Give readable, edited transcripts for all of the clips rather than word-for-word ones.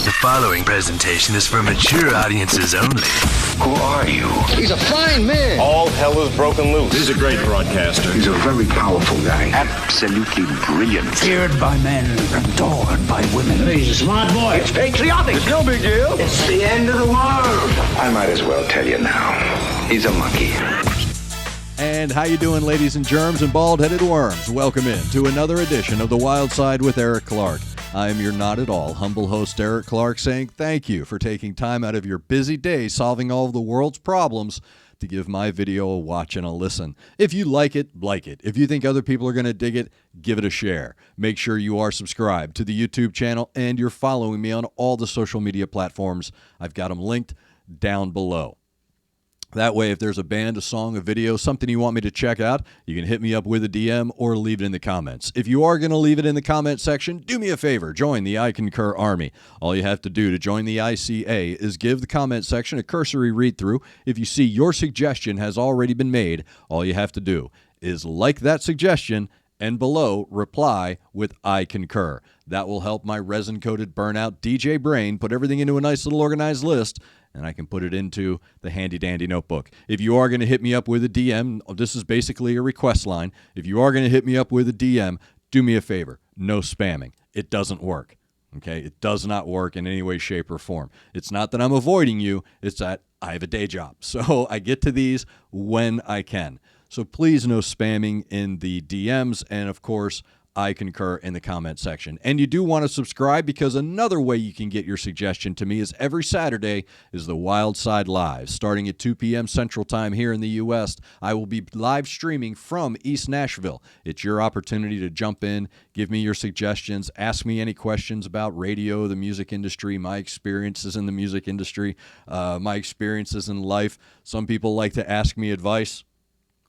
The following presentation is for mature audiences only. Who are you? He's a fine man. All hell is broken loose. He's a great broadcaster. He's a very powerful guy. Absolutely brilliant. Feared by men, adored by women. He's a smart boy. It's patriotic. It's no big deal. It's the end of the world. I might as well tell you now. He's a monkey. And how you doing, ladies and germs and bald-headed worms? Welcome in to another edition of The Wild Side with Eric Clark. I am your not at all humble host, Eric Clark, saying thank you for taking time out of your busy day solving all of the world's problems to give my video a watch and a listen. If you like it, like it. If you think other people are going to dig it, give it a share. Make sure you are subscribed to the YouTube channel and you're following me on all the social media platforms. I've got them linked down below. That way, if there's a band, a song, a video, something you want me to check out, you can hit me up with a DM or leave it in the comments. If you are going to leave it in the comment section, do me a favor. Join the I Concur Army. All you have to do to join the ICA is give the comment section a cursory read-through. If you see your suggestion has already been made, all you have to do is like that suggestion and below reply with I concur. That will help my resin-coated burnout DJ brain put everything into a nice little organized list, and I can put it into the handy-dandy notebook. If you are going to hit me up with a DM, this is basically a request line. If you are going to hit me up with a DM, do me a favor. No spamming. It doesn't work. Okay? It does not work in any way, shape, or form. It's not that I'm avoiding you. It's that I have a day job. So I get to these when I can. So please no spamming in the DMs, and of course, I concur in the comment section. And you do want to subscribe because another way you can get your suggestion to me is every Saturday is the Wild Side Live. Starting at 2 p.m. Central Time here in the U.S., I will be live streaming from East Nashville. It's your opportunity to jump in, give me your suggestions, ask me any questions about radio, the music industry, my experiences in the music industry, my experiences in life. Some people like to ask me advice.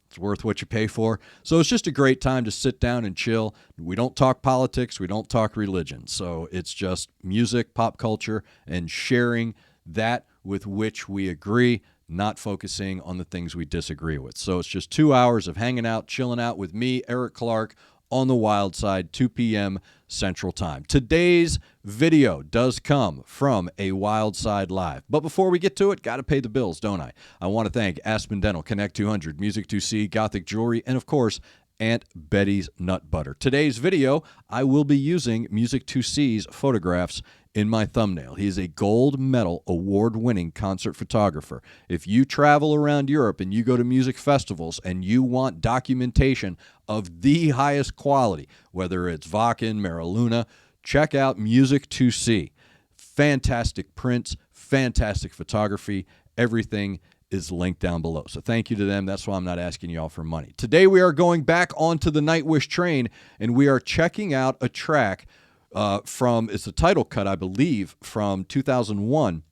It's worth what you pay for. So it's just a great time to sit down and chill. We don't talk politics. We don't talk religion. So it's just music, pop culture, and sharing that with which we agree, not focusing on the things we disagree with. So it's just 2 hours of hanging out, chilling out with me, Eric Clark, on the Wild Side, 2 p.m. Central Time. Today's video does come from a Wild Side Live. But before we get to it, got to pay the bills, don't I? I want to thank Aspen Dental, Connect 200, Music 2C, Gothic Jewelry, and of course, Aunt Betty's Nut Butter. Today's video, I will be using Music 2C's photographs in my thumbnail. He is a gold medal award-winning concert photographer. If you travel around Europe and you go to music festivals and you want documentation of the highest quality, whether it's Vakken, Mariluna, check out Music 2C. Fantastic prints, fantastic photography, everything is linked down below. So thank you to them. That's why I'm not asking you all for money. Today we are going back onto the Nightwish train, and we are checking out a track it's the title cut, I believe, from 2001,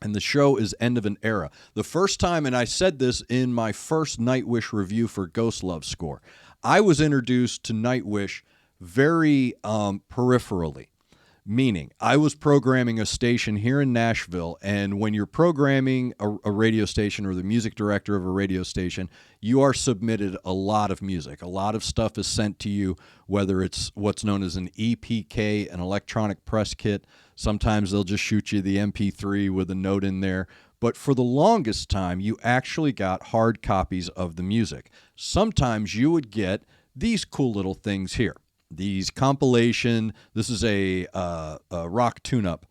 and the show is End of an Era. The first time, and I said this in my first Nightwish review for Ghost Love Score, I was introduced to Nightwish very peripherally. Meaning, I was programming a station here in Nashville, and when you're programming a radio station or the music director of a radio station, you are submitted a lot of music. A lot of stuff is sent to you, whether it's what's known as an EPK, an electronic press kit. Sometimes they'll just shoot you the MP3 with a note in there. But for the longest time, you actually got hard copies of the music. Sometimes you would get these cool little things here. These compilation, this is a rock tune-up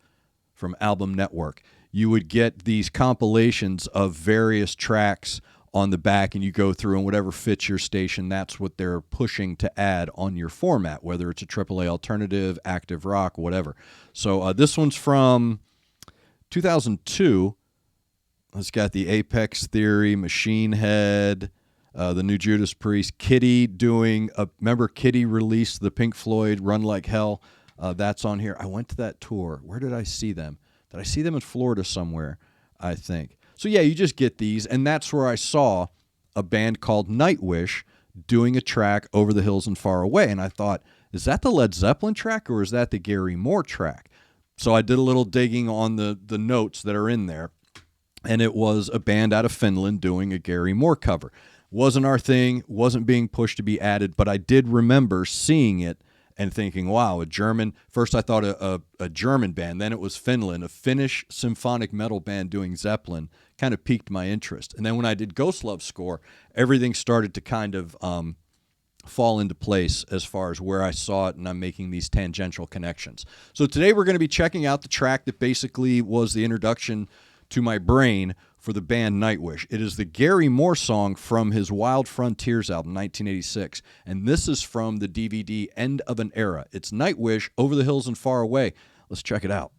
from Album Network. You would get these compilations of various tracks on the back, and you go through, and whatever fits your station, that's what they're pushing to add on your format, whether it's a AAA alternative, active rock, whatever. So this one's from 2002. It's got the Apex Theory, Machine Head, the new Judas Priest, Kitty doing remember Kitty released the Pink Floyd Run Like Hell? That's on here. I went to that tour. Where did I see them? Did I see them in Florida somewhere? I think. So yeah, you just get these, and that's where I saw a band called Nightwish doing a track, Over the Hills and Far Away, and I thought, is that the Led Zeppelin track or is that the Gary Moore track? So I did a little digging on the notes that are in there, and it was a band out of Finland doing a Gary Moore cover. Wasn't our thing, wasn't being pushed to be added, but I did remember seeing it and thinking, wow, a German. First I thought a German band, then it was Finland, a Finnish symphonic metal band doing Zeppelin, kind of piqued my interest. And then when I did Ghost Love's score, everything started to kind of fall into place as far as where I saw it, and I'm making these tangential connections. So today we're going to be checking out the track that basically was the introduction to my brain for the band Nightwish. It is the Gary Moore song from his Wild Frontiers album, 1986, and this is from the DVD End of an Era. It's Nightwish, Over the Hills and Far Away. Let's check it out.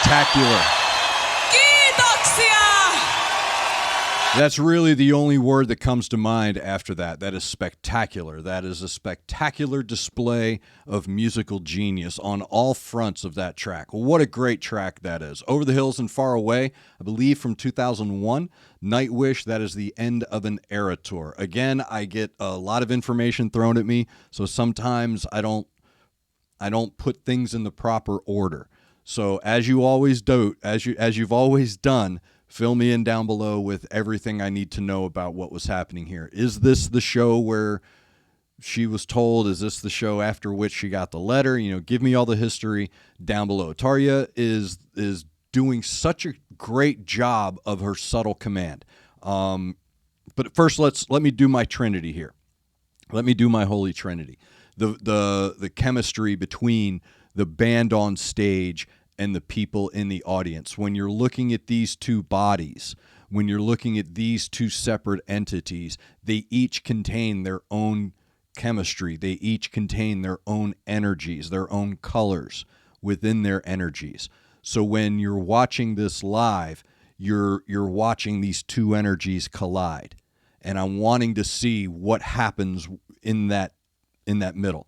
spectacular. That's really the only word that comes to mind after that. That is spectacular. That is a spectacular display of musical genius on all fronts of that track. What a great track that is. Over the Hills and Far Away, I believe from 2001. Nightwish, that is the end of an era tour. Again, I get a lot of information thrown at me, so sometimes I don't put things in the proper order. So as you always do, as you've always done, fill me in down below with everything I need to know about what was happening here. Is this the show where she was told? Is this the show after which she got the letter? Give me all the history down below. Tarja is doing such a great job of her subtle command. But first, let me do my Trinity here. Let me do my Holy Trinity. The chemistry between the band on stage and the people in the audience. When you're looking at these two bodies, when you're looking at these two separate entities, they each contain their own chemistry. They each contain their own energies, their own colors within their energies. So when you're watching this live, you're watching these two energies collide. And I'm wanting to see what happens in that middle.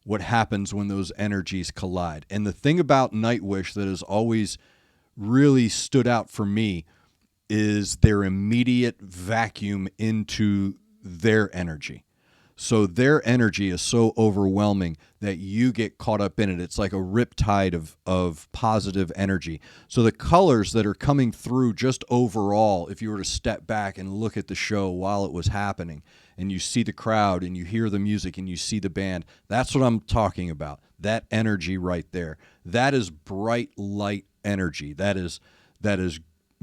What happens when those energies collide. And the thing about Nightwish that has always really stood out for me is their immediate vacuum into their energy. So their energy is so overwhelming that you get caught up in it. It's like a riptide of positive energy. So the colors that are coming through just overall, if you were to step back and look at the show while it was happening, and you see the crowd and you hear the music and you see the band, that's what I'm talking about. That energy right there. That is bright light energy. That is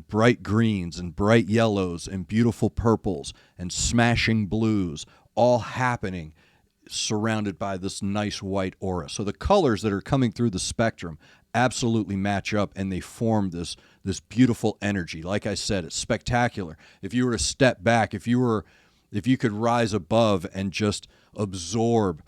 bright greens and bright yellows and beautiful purples and smashing blues, all happening surrounded by this nice white aura. So the colors that are coming through the spectrum absolutely match up, and they form this beautiful energy. Like I said, it's spectacular. If you were to step back, if you could rise above and just absorb,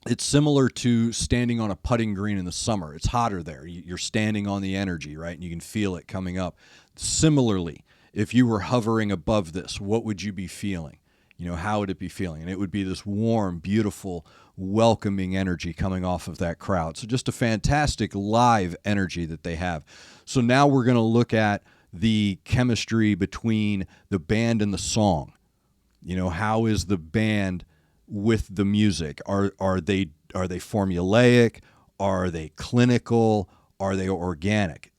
it's similar to standing on a putting green in the summer. It's hotter there. You're standing on the energy, right? And you can feel it coming up. Similarly, if you were hovering above this, what would you be feeling? How would it be feeling? And it would be this warm, beautiful, welcoming energy coming off of that crowd. So just a fantastic live energy that they have. So now we're going to look at the chemistry between the band and the song. How is the band with the music? Are they formulaic? Are they clinical? Are they organic?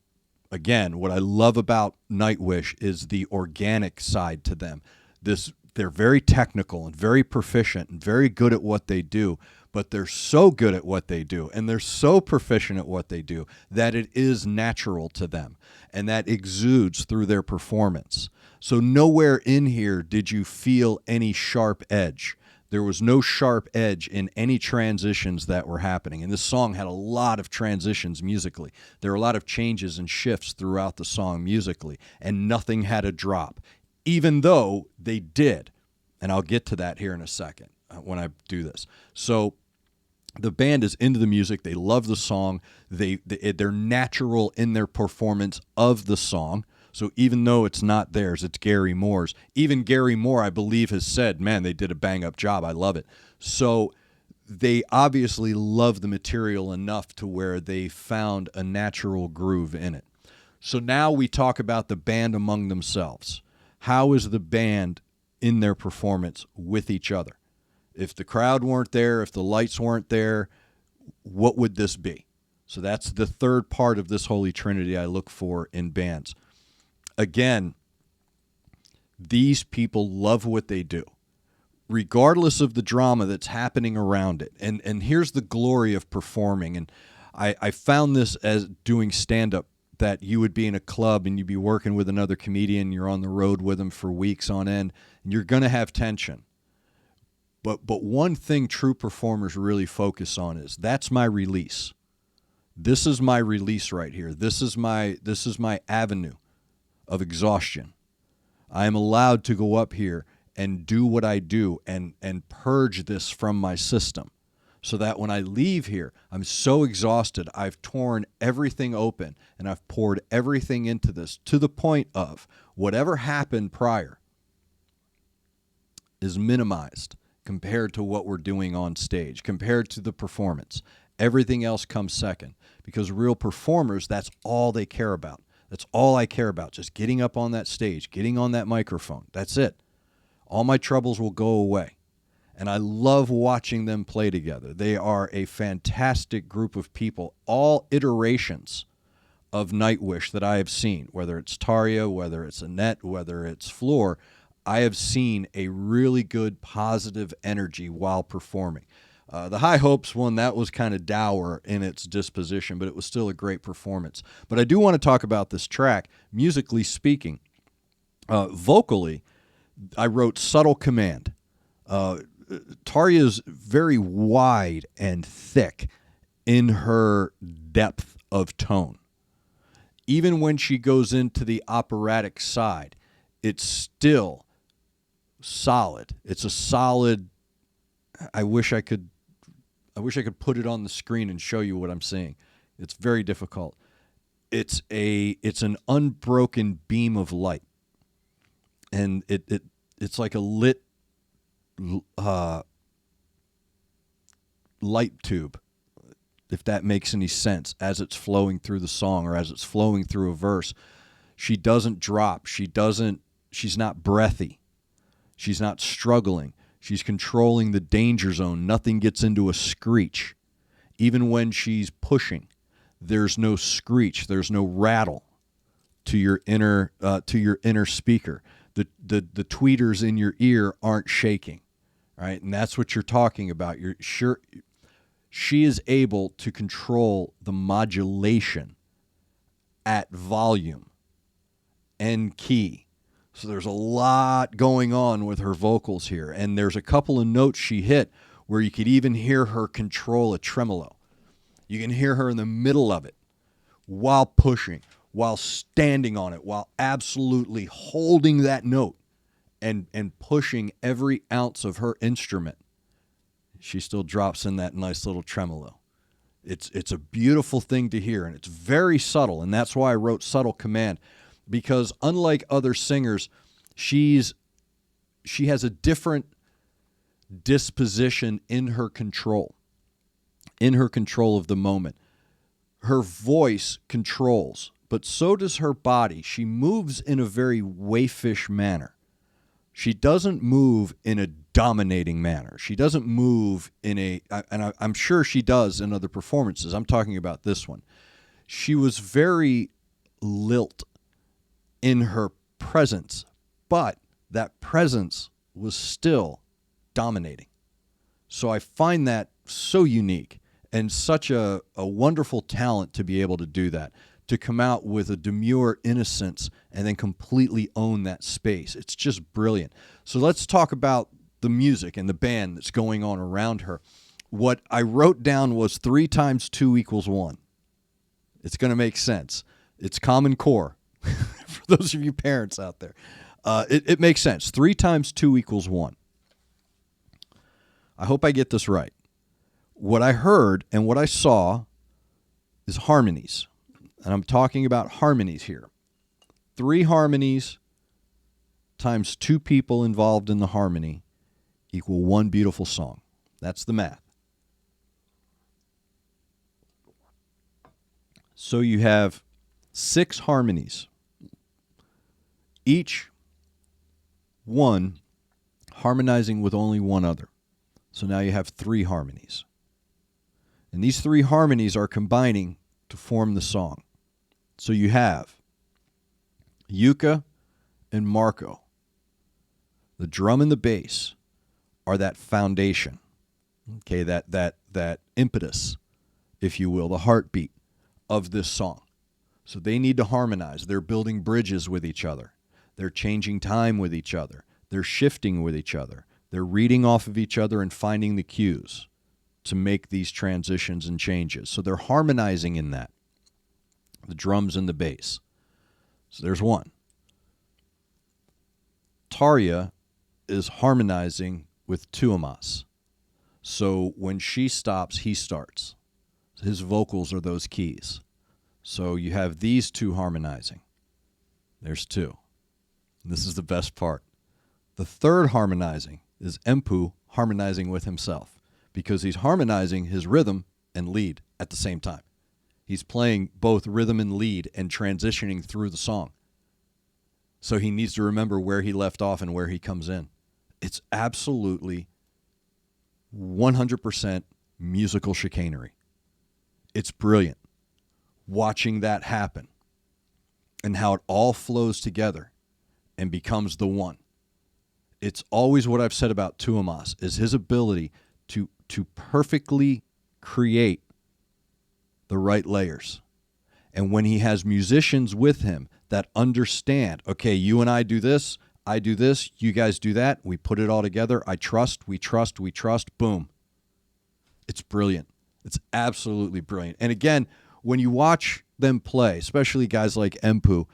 Again, what I love about Nightwish is the organic side to them. They're very technical and very proficient and very good at what they do, but they're so good at what they do and they're so proficient at what they do that it is natural to them, and that exudes through their performance. So nowhere in here did you feel any sharp edge. There was no sharp edge in any transitions that were happening. And this song had a lot of transitions musically. There were a lot of changes and shifts throughout the song musically, and nothing had a drop, even though they did. And I'll get to that here in a second when I do this. So the band is into the music. They love the song. They're natural in their performance of the song. So even though it's not theirs, it's Gary Moore's. Even Gary Moore, I believe, has said, man, they did a bang-up job. I love it. So they obviously love the material enough to where they found a natural groove in it. So now we talk about the band among themselves. How is the band in their performance with each other? If the crowd weren't there, if the lights weren't there, what would this be? So that's the third part of this Holy Trinity I look for in bands. Again, these people love what they do, regardless of the drama that's happening around it. And here's the glory of performing. And I found this as doing stand-up, that you would be in a club and you'd be working with another comedian, you're on the road with them for weeks on end, and you're going to have tension. But one thing true performers really focus on is, that's my release. This is my release right here. This is my avenue of exhaustion. I am allowed to go up here and do what I do and purge this from my system. so that when I leave here, I'm so exhausted, I've torn everything open and I've poured everything into this to the point of whatever happened prior is minimized compared to what we're doing on stage, compared to the performance. Everything else comes second, because real performers, that's all they care about. That's all I care about, just getting up on that stage, getting on that microphone. That's it. All my troubles will go away. And I love watching them play together. They are a fantastic group of people, all iterations of Nightwish that I have seen, whether it's Tarja, whether it's Annette, whether it's Floor. I have seen a really good positive energy while performing. The High Hopes one, that was kind of dour in its disposition, but it was still a great performance. But I do want to talk about this track, musically speaking. Vocally, I wrote Subtle Command. Tarja's very wide and thick in her depth of tone. Even when she goes into the operatic side, it's still solid. It's a solid. I wish I could put it on the screen and show you what I'm saying. It's very difficult. It's an unbroken beam of light, and it's like a lit light tube, if that makes any sense, as it's flowing through the song or as it's flowing through a verse. She doesn't drop. She's not breathy. She's not struggling. She's controlling the danger zone. Nothing gets into a screech. Even when she's pushing, there's no screech. There's no rattle to your inner speaker. The tweeters in your ear aren't shaking, right? And that's what you're talking about. You're sure she is able to control the modulation at volume and key. So there's a lot going on with her vocals here. And there's a couple of notes she hit where you could even hear her control a tremolo. You can hear her in the middle of it while pushing, while standing on it, while absolutely holding that note and pushing every ounce of her instrument. She still drops in that nice little tremolo. It's a beautiful thing to hear, and it's very subtle, and that's why I wrote Subtle Command. Because unlike other singers, she has a different disposition in her control of the moment. Her voice controls, but so does her body. She moves in a very waifish manner. She doesn't move in a dominating manner. She doesn't move and I'm sure she does in other performances. I'm talking about this one. She was very lilt in her presence, but that presence was still dominating. So I find that so unique and such a wonderful talent to be able to do that, to come out with a demure innocence and then completely own that space. It's just brilliant. So let's talk about the music and the band that's going on around her. What I wrote down was 3 times 2 equals 1. It's going to make sense. It's Common Core. For those of you parents out there, it makes sense. 3 times 2 equals 1. I hope I get this right. What I heard and what I saw is harmonies. And I'm talking about harmonies here. 3 harmonies times 2 people involved in the harmony equal 1 beautiful song. That's the math. So you have 6 harmonies, each one harmonizing with only one other. So now you have 3 harmonies. And these 3 harmonies are combining to form the song. So you have Yuka and Marco. The drum and the bass are that foundation. Okay, that impetus, if you will, the heartbeat of this song. So they need to harmonize. They're building bridges with each other. They're changing time with each other. They're shifting with each other. They're reading off of each other and finding the cues to make these transitions and changes. So they're harmonizing in that, the drums and the bass. So there's one. Tarja is harmonizing with Tuomas. So when she stops, he starts. His vocals are those keys. So you have these two harmonizing. There's two. This is the best part. The third harmonizing is Empu harmonizing with himself because he's harmonizing his rhythm and lead at the same time. He's playing both rhythm and lead and transitioning through the song. So he needs to remember where he left off and where he comes in. It's absolutely 100% musical chicanery. It's brilliant watching that happen and how it all flows together and becomes the one. It's always what I've said about Tuomas is his ability to perfectly create the right layers. And when he has musicians with him that understand, okay, you and I do this, you guys do that, we put it all together, we trust, boom. It's brilliant. It's absolutely brilliant. And again, when you watch them play, especially guys like Empu,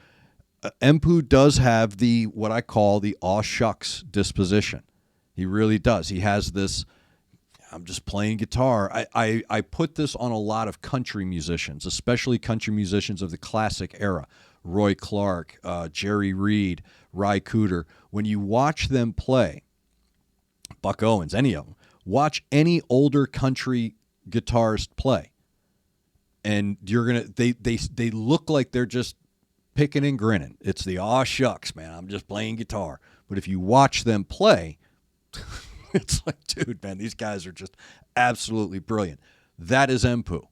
Empu does have what I call the aw shucks disposition. He really does. He has this, I'm just playing guitar. I put this on a lot of country musicians, especially country musicians of the classic era. Roy Clark, Jerry Reed, Ry Cooder. When you watch them play, Buck Owens, any of them, watch any older country guitarist play, and they look like they're just picking and grinning. It's the aw shucks, man. I'm just playing guitar. But if you watch them play, it's like, dude, man, these guys are just absolutely brilliant. That is Empu.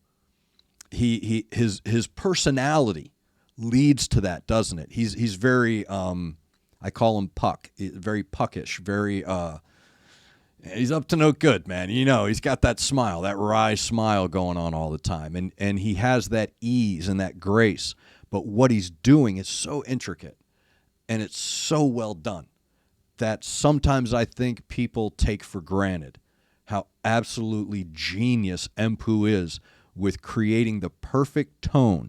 His personality leads to that, doesn't it? He's very I call him Puck, very puckish, very he's up to no good, man. You know, he's got that smile, that wry smile going on all the time, and he has that ease and that grace. But what he's doing is so intricate, and it's so well done that sometimes I think people take for granted how absolutely genius Empu is with creating the perfect tone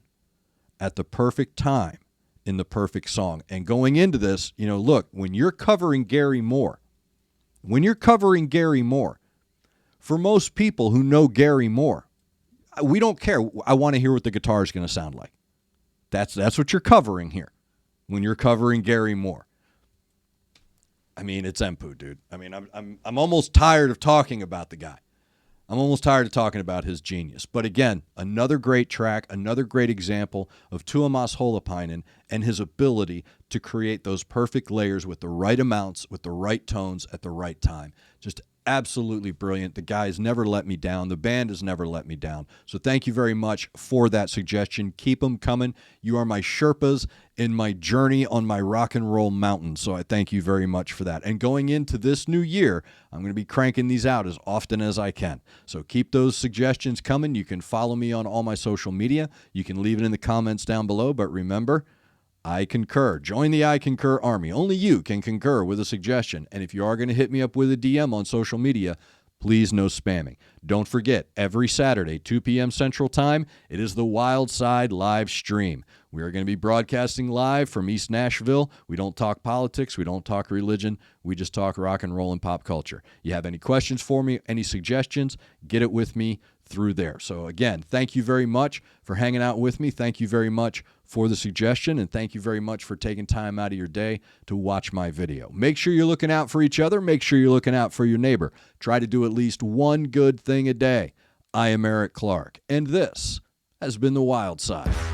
at the perfect time in the perfect song. And going into this, you know, look, when you're covering Gary Moore, for most people who know Gary Moore, we don't care. I want to hear what the guitar is going to sound like. That's what you're covering here when you're covering Gary Moore. I mean, it's Empu, dude. I mean, I'm almost tired of talking about the guy. I'm almost tired of talking about his genius. But again, another great track, another great example of Tuomas Holopainen and his ability to create those perfect layers with the right amounts, with the right tones at the right time. Just absolutely brilliant. The guy has never let me down. The band has never let me down. So thank you very much for that suggestion. Keep them coming. You are my Sherpas in my journey on my rock and roll mountain. So I thank you very much for that. And going into this new year, I'm going to be cranking these out as often as I can. So keep those suggestions coming. You can follow me on all my social media. You can leave it in the comments down below. But remember, I concur. Join the I Concur Army. Only you can concur with a suggestion. And if you are going to hit me up with a DM on social media, please no spamming. Don't forget, every Saturday, 2 p.m. Central Time, it is the Wild Side live stream. We are going to be broadcasting live from East Nashville. We don't talk politics. We don't talk religion. We just talk rock and roll and pop culture. You have any questions for me, any suggestions, get it with me through there. So again, thank you very much for hanging out with me. Thank you very much for the suggestion, and thank you very much for taking time out of your day to watch my video. Make sure you're looking out for each other. Make sure you're looking out for your neighbor. Try to do at least one good thing a day. I am Eric Clark, and this has been The Wild Side.